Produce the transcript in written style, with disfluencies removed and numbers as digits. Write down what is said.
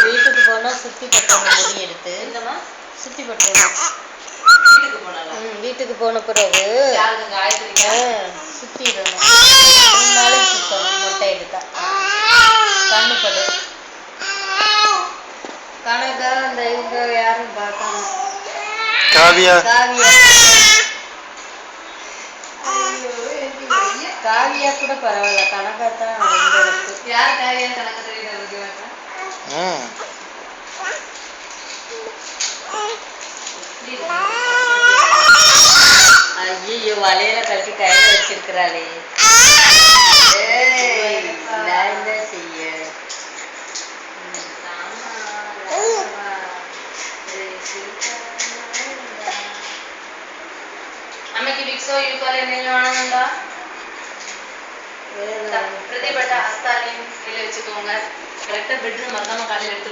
வீட்டுக்கு போனா சுத்தி பட்டணும் முடி எடுத்து சுத்தி பட்டணும் வீட்டுக்கு போன பிறகு சுத்திடணும் 3 நாளைக்கு சுத்தணும் மொட்டை எடுத்தா கண்ணுப்படு கனகா அந்த இவங்க யாரும் பார்க்காம காவியா காவியா கூட பரவாயில்ல கனகா தான் யார் காவியா கனகா தெரியுது ஐயோ வலையில கழட்டி கையில வச்சிருக்கிறாளே நான் என்ன செய்ய അമ്മയ്ക്ക് വിക്സോ യൂക്കോലോ എന്തെങ്കിലും വേണമെന്നുണ്ടോ പ്രതിപ്പെട്ട ഹസ്താലയും കയ്യിൽ വെച്ച് തൂങ്ങാൻ കറക്റ്റ് ബെഡിന് മറന്നാമ കാലിൽ എടുത്ത്